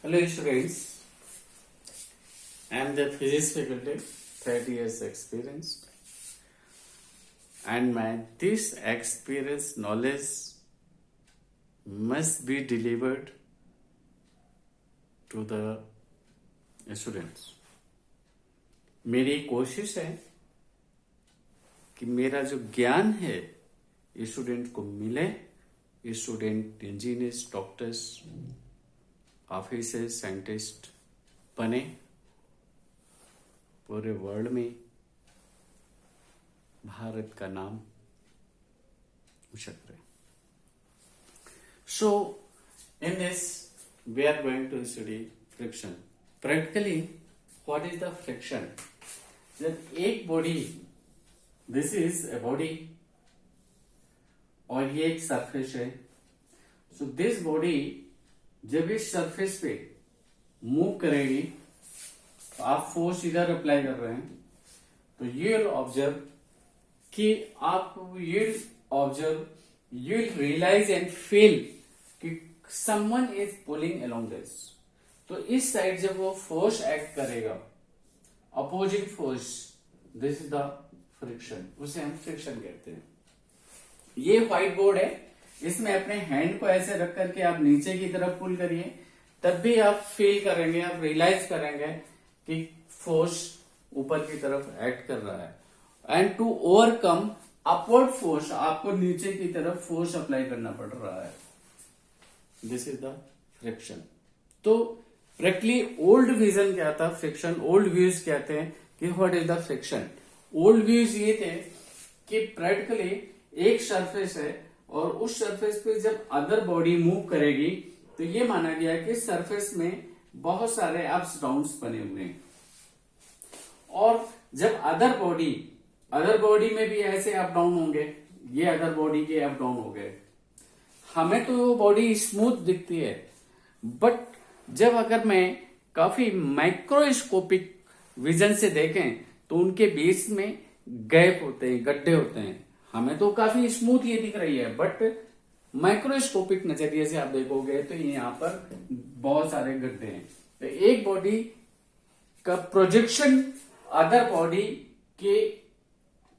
Hello students, I am the physics faculty, 30 years experience, and this experience knowledge must be delivered to the students. मेरी कोशिश है कि मेरा जो ज्ञान है स्टूडेंट को मिले, student engineers, doctors, officer, scientist बने, पूरे वर्ल्ड में भारत का नाम ऊंचा करे. So in this we are going to study friction. Practically what is the friction? जब एक body, this is a body और ये एक सरफेस है, सो दिस बॉडी जब इस सरफेस पे मूव करेगी तो आप फोर्स इधर अप्लाई कर रहे हैं, तो ये ऑब्जर्व कि आप ये observe, you will realise and feel कि someone is pulling along this. तो इस साइड जब वो फोर्स एक्ट करेगा, opposing force, this is the friction, उसे हम फ्रिक्शन कहते हैं. ये व्हाइट बोर्ड है, इसमें अपने हैंड को ऐसे रख करके आप नीचे की तरफ पुल करिए, तब भी आप फील करेंगे, आप रियलाइज करेंगे कि फोर्स ऊपर की तरफ एक्ट कर रहा है. And to overcome upward force, आपको नीचे की तरफ फोर्स अप्लाई करना पड़ रहा है. This is the friction. तो प्रैक्टिकली ओल्ड विजन क्या था, फ्रिक्शन, ओल्ड व्यूज कहते हैं कि what is the friction. Old views ये थे कि प्रैक्टिकली एक सरफेस है और उस सरफेस पे जब अदर बॉडी मूव करेगी तो ये माना गया कि सरफेस में बहुत सारे अप्स डाउन्स बने हुए हैं, और जब अदर बॉडी में भी ऐसे अप डाउन होंगे, ये अदर बॉडी के अप डाउन हो गए. हमें तो वो बॉडी स्मूथ दिखती है, बट जब अगर मैं काफी माइक्रोस्कोपिक विजन से देखें तो उनके बीच में गैप होते हैं, गड्ढे होते हैं. हमें तो काफी स्मूथ ये दिख रही है, बट माइक्रोस्कोपिक नजरिए से आप देखोगे तो यहाँ पर बहुत सारे गड्ढे हैं. तो एक बॉडी का प्रोजेक्शन अदर बॉडी के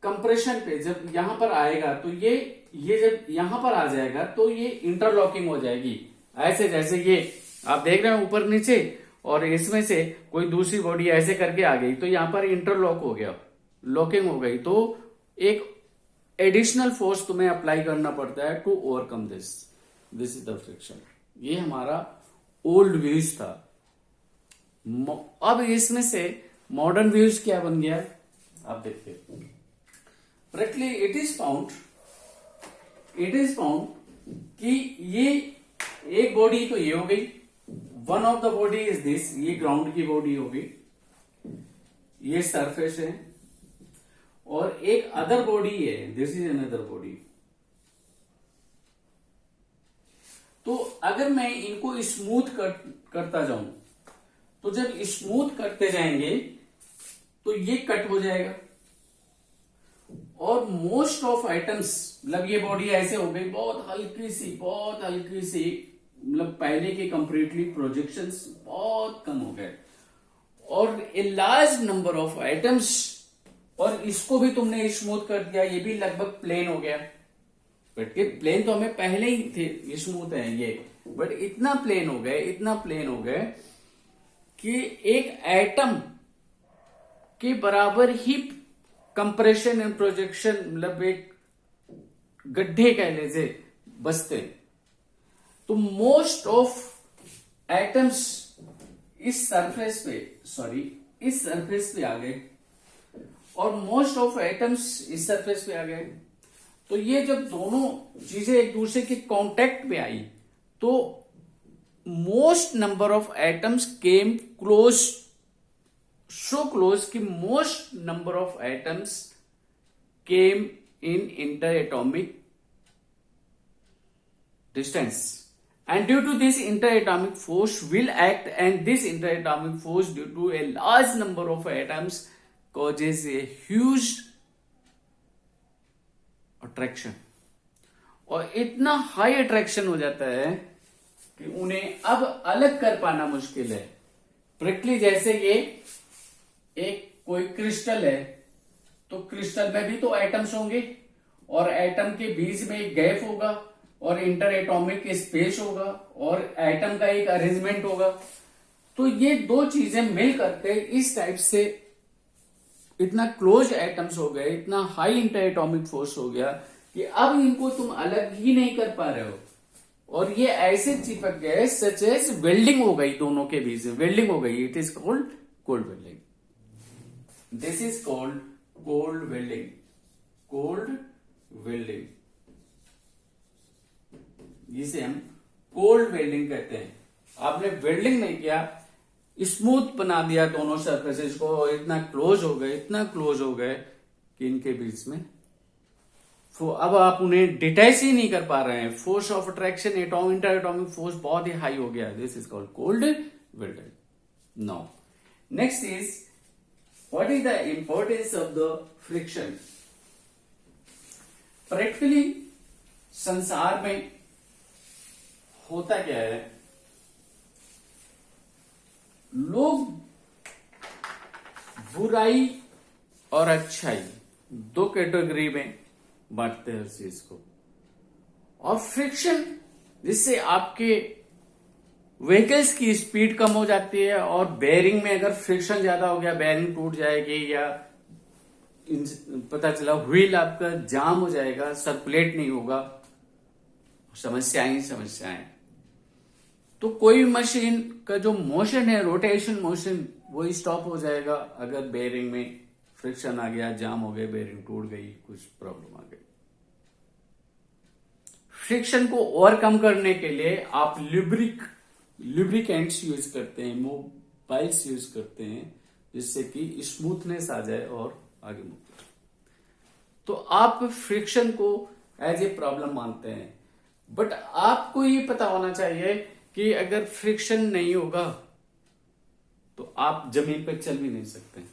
कंप्रेशन पे जब यहां पर आएगा तो ये जब यहां पर आ जाएगा तो ये इंटरलॉकिंग हो जाएगी. ऐसे जैसे ये आप देख रहे हैं ऊपर नीचे, और इसमें से कोई दूसरी बॉडी ऐसे करके आ गई तो यहां पर इंटरलॉक हो गया, लॉकिंग हो गई, तो एक एडिशनल फोर्स तुम्हें अप्लाई करना पड़ता है to overcome this. This is the friction. ये हमारा ओल्ड व्यूज था. अब इसमें से मॉडर्न व्यूज क्या बन गया आप देखिए. प्रैक्टिकली इट इज फाउंड कि ये एक बॉडी तो ये हो गई, one of the body is this, ये ग्राउंड की बॉडी होगी, ये सरफेस है, और एक अदर बॉडी है, दिस इज अनदर बॉडी. तो अगर मैं इनको स्मूथ करता जाऊं तो जब स्मूथ करते जाएंगे तो ये कट हो जाएगा, और मोस्ट ऑफ आइटम्स, मतलब ये बॉडी ऐसे हो गई बहुत हल्की सी, मतलब पहले के कंपेरेटिवली प्रोजेक्शंस बहुत कम हो गए, और a large number of items, और इसको भी तुमने स्मूथ कर दिया, ये भी लगभग प्लेन हो गया. बट ये प्लेन तो हमें पहले ही थे, स्मूथ है ये, बट इतना प्लेन हो गए कि एक एटम के बराबर ही कंप्रेशन एंड प्रोजेक्शन, मतलब एक गड्ढे कहने से बचते. तो मोस्ट ऑफ एटम्स इस सरफेस पे आ गए, और मोस्ट ऑफ एटम्स इस सरफेस पे आ गए. तो ये जब दोनों चीजें एक दूसरे के कांटेक्ट में आई तो most number of atoms came close, so close कि most number of atoms came in interatomic distance, and due to this interatomic force will act, and this interatomic force due to a large number of atoms causes a huge attraction. और इतना high attraction हो जाता है कि उन्हें अब अलग कर पाना मुश्किल है। प्रिकली जैसे ये एक कोई क्रिस्टल है, तो क्रिस्टल में भी तो एटम्स होंगे और एटम के बीच में एक गैप होगा और इंटर एटॉमिक स्पेस होगा और एटम का एक अरेंजमेंट होगा। तो ये दो चीजें मिल करके इस टाइप से इतना क्लोज एटम्स हो गए, इतना हाई इंटर एटॉमिक फोर्स हो गया कि अब इनको तुम अलग ही नहीं कर पा रहे हो और ये ऐसे चिपक गए सच एज वेल्डिंग हो गई, दोनों के बीच में वेल्डिंग हो गई। It is called cold welding. This is called cold welding. Cold welding, जिसे हम कोल्ड वेल्डिंग कहते हैं। आपने वेल्डिंग नहीं किया, स्मूथ बना दिया दोनों सरफेसेस को, इतना क्लोज हो गए, इतना क्लोज हो गए कि इनके बीच में अब आप उन्हें डिटैच ही नहीं कर पा रहे हैं। Force of attraction, inter atomic force बहुत ही हाई हो गया। This is called cold welding. Now next is what is the importance of the friction. Practically संसार में होता क्या है, लोग बुराई और अच्छाई दो कैटेगरी में बांटते हैं उस चीज को। और फ्रिक्शन, जिससे आपके व्हीकल्स की स्पीड कम हो जाती है और बेयरिंग में अगर फ्रिक्शन ज्यादा हो गया, बेयरिंग टूट जाएगी या पता चला व्हील आपका जाम हो जाएगा, सर्कुलेट नहीं होगा, समस्याएं ही समस्याएं। तो कोई मशीन का जो मोशन है, रोटेशन मोशन, वो स्टॉप हो जाएगा अगर बेयरिंग में फ्रिक्शन आ गया, जाम हो गया, बेयरिंग टूट गई, कुछ प्रॉब्लम आ गई। फ्रिक्शन को ओवरकम करने के लिए आप लुब्रिकेंट्स यूज करते हैं, मोबाइल्स यूज करते हैं, जिससे कि स्मूथनेस आ जाए और आगे मूव। तो आप फ्रिक्शन को एज ए प्रॉब्लम मानते हैं, बट आपको ये पता होना चाहिए कि अगर फ्रिक्शन नहीं होगा तो आप जमीन पर चल भी नहीं सकते।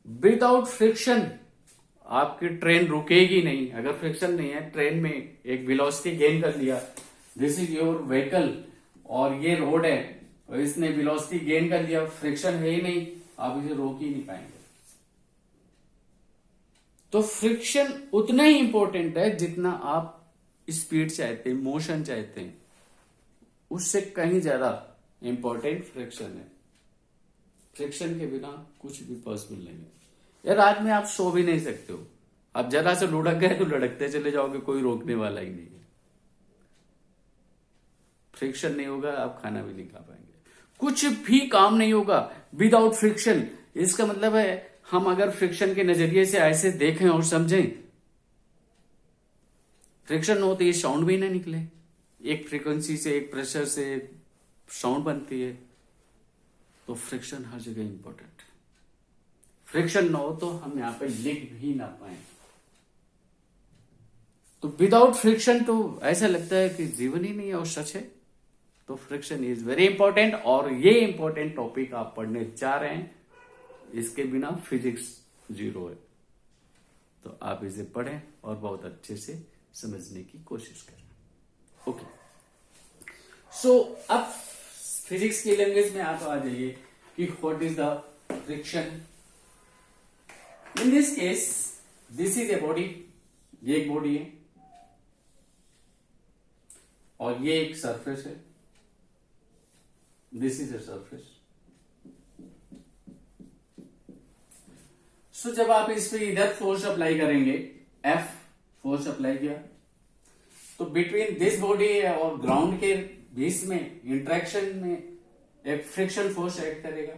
विदाउट फ्रिक्शन आपकी ट्रेन रुकेगी नहीं। अगर फ्रिक्शन नहीं है, ट्रेन में एक वेलोसिटी गेन कर लिया, दिस इज योर व्हीकल और ये रोड है और इसने वेलोसिटी गेन कर लिया, फ्रिक्शन है ही नहीं, आप इसे रोक ही नहीं पाएंगे। तो फ्रिक्शन उतना ही इंपॉर्टेंट है जितना आप स्पीड चाहते हैं, मोशन चाहते हैं, उससे कहीं ज्यादा इंपॉर्टेंट फ्रिक्शन है। फ्रिक्शन के बिना कुछ भी पॉसिबल नहीं है। यार रात में आप सो भी नहीं सकते हो, आप जरा से लुढ़क गए तो लुढ़कते चले जाओगे, कोई रोकने वाला ही नहीं है। फ्रिक्शन नहीं होगा, आप खाना भी नहीं खा पाएंगे, कुछ भी काम नहीं होगा विदाउट फ्रिक्शन। इसका मतलब है हम अगर फ्रिक्शन के नजरिए से ऐसे देखें और समझें, फ्रिक्शन हो तो ये साउंड भी ना निकले, एक फ्रीक्वेंसी से, एक प्रेशर से साउंड बनती है। तो फ्रिक्शन हर जगह इंपॉर्टेंट है। फ्रिक्शन ना हो तो हम यहां पे लिख भी ना पाए। तो विदाउट फ्रिक्शन तो ऐसा लगता है कि जीवन ही नहीं है, और सच है। तो फ्रिक्शन इज वेरी इंपॉर्टेंट, और ये इंपॉर्टेंट टॉपिक आप पढ़ने जा रहे हैं, इसके बिना फिजिक्स जीरो है। तो आप इसे पढ़ें और बहुत अच्छे से समझने की कोशिश करें। ओके, सो अब फिजिक्स की लैंग्वेज में आप आ जाइए कि what is the friction. In this case this is a body, ये एक बॉडी है और ये एक सरफेस है, दिस इज ए सरफेस। सो जब आप इस पे इधर फोर्स अप्लाई करेंगे, F फोर्स अप्लाई किया, तो बिटवीन दिस बॉडी और ग्राउंड के बीच में इंट्रैक्शन में एक फ्रिक्शन फोर्स एक्ट करेगा।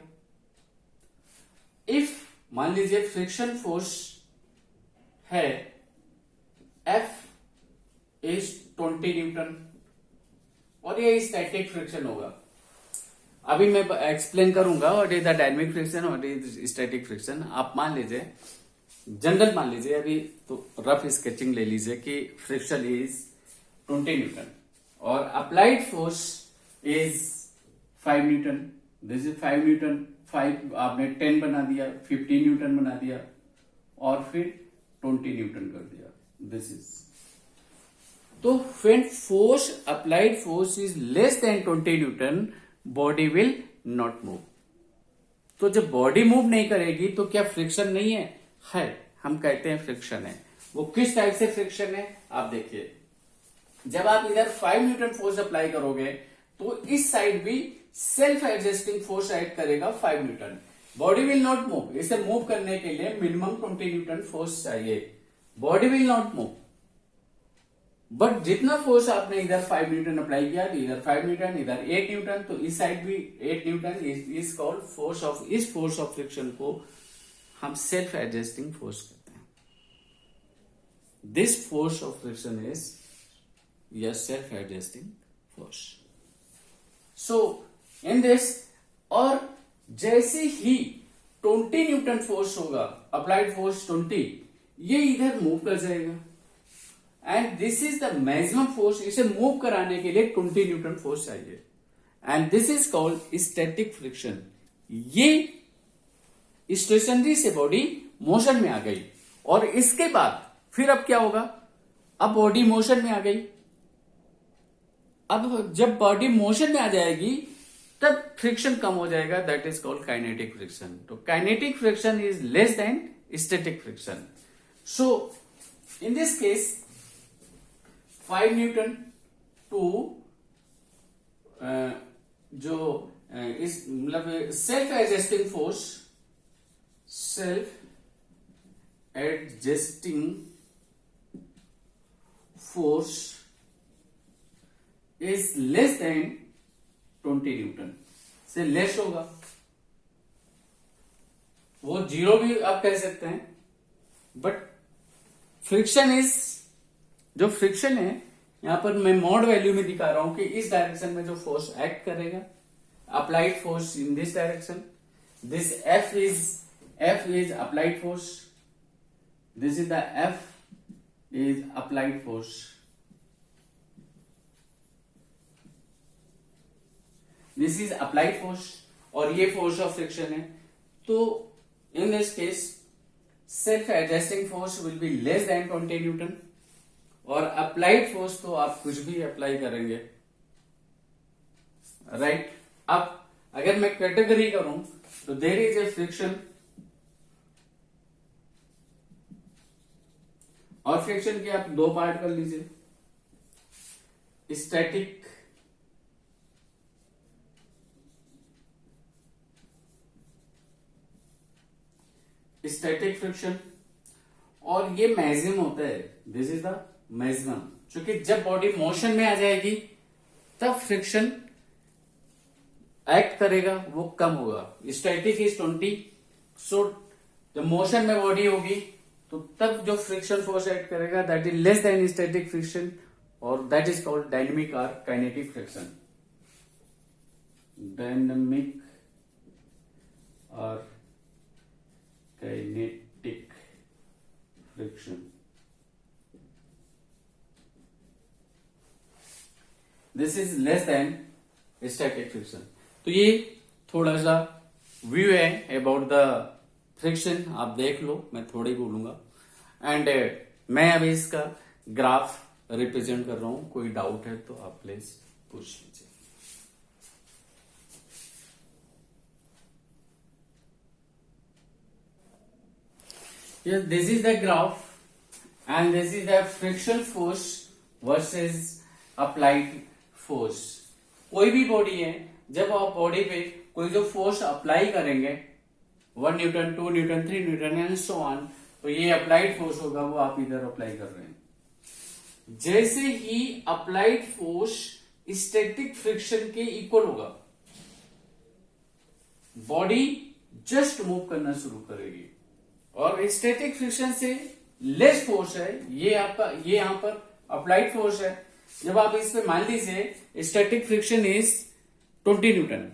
इफ मान लीजिए फ्रिक्शन फोर्स है F इज 20 न्यूटन और ये स्टैटिक फ्रिक्शन होगा। अभी मैं एक्सप्लेन करूंगा what is the dynamic friction, what is static friction. आप मान लीजिए, जनरल मान लीजिए, अभी तो रफ स्केचिंग ले लीजिए कि फ्रिक्शन इज 20 न्यूटन और applied force is 5 Newton. This is 5 Newton, 5 आपने 10 बना दिया, 15 न्यूटन बना दिया और फिर 20 न्यूटन कर दिया। दिस इज तो when force applied force is less than 20 Newton body will not move. तो जब बॉडी मूव नहीं करेगी तो क्या फ्रिक्शन नहीं है, हम कहते हैं फ्रिक्शन है। वो किस टाइप से फ्रिक्शन है आप देखिए, जब आप इधर 5 न्यूटन फोर्स अप्लाई करोगे तो इस साइड भी सेल्फ एडजस्टिंग फोर्स एक्ट करेगा 5 Newton. Body will not move, इसे मूव करने के लिए मिनिमम 20 न्यूटन फोर्स चाहिए। Body will not move, but जितना फोर्स आपने इधर 5 न्यूटन अप्लाई किया, इधर 5 न्यूटन, इधर 8 न्यूटन, तो इस साइड भी 8 newton is called force of, इस फोर्स ऑफ फ्रिक्शन को हम सेल्फ एडजस्टिंग फोर्स कहते हैं। This force of friction is या self adjusting force. So in this, और जैसे ही 20 न्यूटन फोर्स होगा, अप्लाइड फोर्स 20, ये इधर मूव कर जाएगा and this is the maximum force. इसे मूव कराने के लिए 20 न्यूटन फोर्स चाहिए and this is called static friction. ये स्टेशनरी से बॉडी मोशन में आ गई और इसके बाद फिर अब क्या होगा, अब बॉडी मोशन में आ गई। अब जब बॉडी मोशन में आ जाएगी तब फ्रिक्शन कम हो जाएगा, that is called kinetic friction. तो kinetic friction is less than static friction. So in this case 5 newton to जो इस मतलब self adjusting force, self adjusting force is less than 20 newton से लेस होगा। वो 0 भी आप कह सकते हैं, बट फ्रिक्शन इज, जो फ्रिक्शन है यहां पर मैं मॉड वैल्यू में दिखा रहा हूं कि इस डायरेक्शन में जो फोर्स एक्ट करेगा, applied force in this direction, this F is applied force, this is the F is applied force, this is applied force और ये फोर्स ऑफ फ्रिक्शन है। तो इन this case self adjusting force will be less than 20 Newton और applied force तो आप कुछ भी apply करेंगे, राइट। अब अगर मैं कैटेगरी करूं तो देयर इज ए फ्रिक्शन, और फ्रिक्शन के आप 2 पार्ट कर लीजिए, स्टैटिक फ्रिक्शन, और ये मैक्सिमम होता है, दिस इज द मैक्सिमम। क्योंकि जब बॉडी मोशन में आ जाएगी तब फ्रिक्शन एक्ट करेगा, वो कम होगा। स्टैटिक इज 20, सो जब मोशन में बॉडी होगी तो तब जो फ्रिक्शन फोर्स एक्ट करेगा that is less than static friction और दैट इज कॉल्ड डायनेमिक और काइनेटिक फ्रिक्शन। डायनेमिक और kinetic friction, this is less than static friction. तो ये थोड़ा सा व्यू है अबाउट द फ्रिक्शन, आप देख लो, मैं थोड़ा ही बोलूंगा एंड मैं अभी इसका ग्राफ रिप्रेजेंट कर रहा हूं। कोई डाउट है तो आप प्लीज पूछ लीजिए। Yes, this is the graph and this is the friction force versus applied force। कोई भी बॉडी है, जब आप बॉडी पे कोई जो फोर्स अप्लाई करेंगे 1 Newton, 2 Newton, 3 Newton and so on, तो ये अप्लाइड फोर्स होगा, वो आप इधर अप्लाई कर रहे हैं। जैसे ही अप्लाइड फोर्स स्टैटिक फ्रिक्शन के इक्वल होगा, बॉडी जस्ट मूव करना शुरू करेगी और स्टैटिक फ्रिक्शन से लेस फोर्स है, ये आपका, ये यहां पर अप्लाइड फोर्स है। जब आप इस पे मान लीजिए स्टैटिक फ्रिक्शन इज 20 न्यूटन,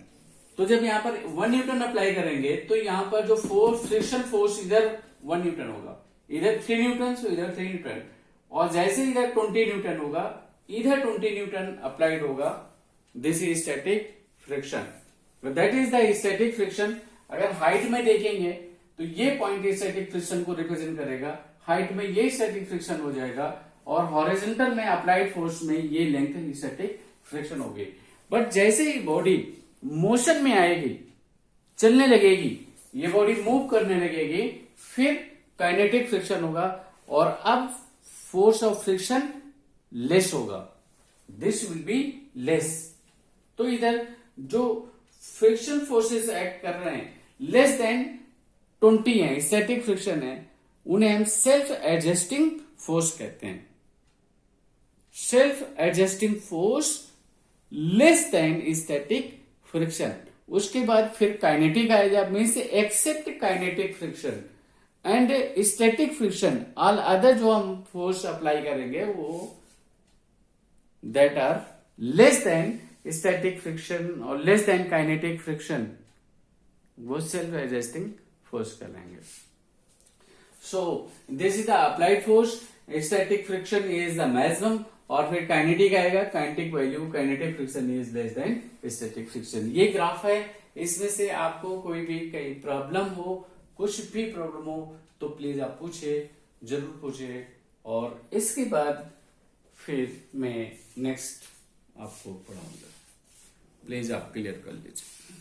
तो जब यहां पर 1 न्यूटन अप्लाई करेंगे तो यहां पर जो फोर्स, फ्रिक्शन फोर्स इधर 1 न्यूटन होगा, इधर 3 न्यूटन, तो इधर 3 न्यूटन, और जैसे इधर 20 न्यूटन होगा, इधर 20 न्यूटन अप्लाइड होगा। This is static friction, that is the static friction. अगर हाइट में देखेंगे तो ये पॉइंट स्टैटिक फ्रिक्शन को रिप्रेजेंट करेगा, हाइट में ये स्टैटिक फ्रिक्शन हो जाएगा और हॉरिजॉन्टल में अप्लाइड फोर्स में ये लेंथ स्टैटिक फ्रिक्शन होगी। बट जैसे ही बॉडी मोशन में आएगी, चलने लगेगी, ये बॉडी मूव करने लगेगी, फिर काइनेटिक फ्रिक्शन होगा और अब फोर्स ऑफ फ्रिक्शन लेस होगा, दिस विल बी लेस। तो इधर जो फ्रिक्शन फोर्सेस एक्ट कर रहे हैं लेस देन 20 है, स्टैटिक फ्रिक्शन है, उन्हें हम सेल्फ एडजस्टिंग फोर्स कहते हैं। Self adjusting force less than static friction. उसके बाद फिर काइनेटिक आएगा, means except kinetic friction and static friction, all other जो हम फोर्स अप्लाई करेंगे वो that are less than static friction और लेस देन काइनेटिक फ्रिक्शन, वो सेल्फ एडजस्टिंग फोर्स कहलाएंगे। So this is the applied force, static friction is the maximum और फिर kinetic आएगा, kinetic value kinetic friction is less than static friction. ये graph है, इसमें से आपको कोई भी कहीं प्रॉब्लम हो, कुछ भी प्रॉब्लम हो तो प्लीज आप पूछिए, जरूर पूछिए, और इसके बाद फिर मैं नेक्स्ट आपको पढ़ाऊंगा। प्लीज आप क्लियर कर लीजिए।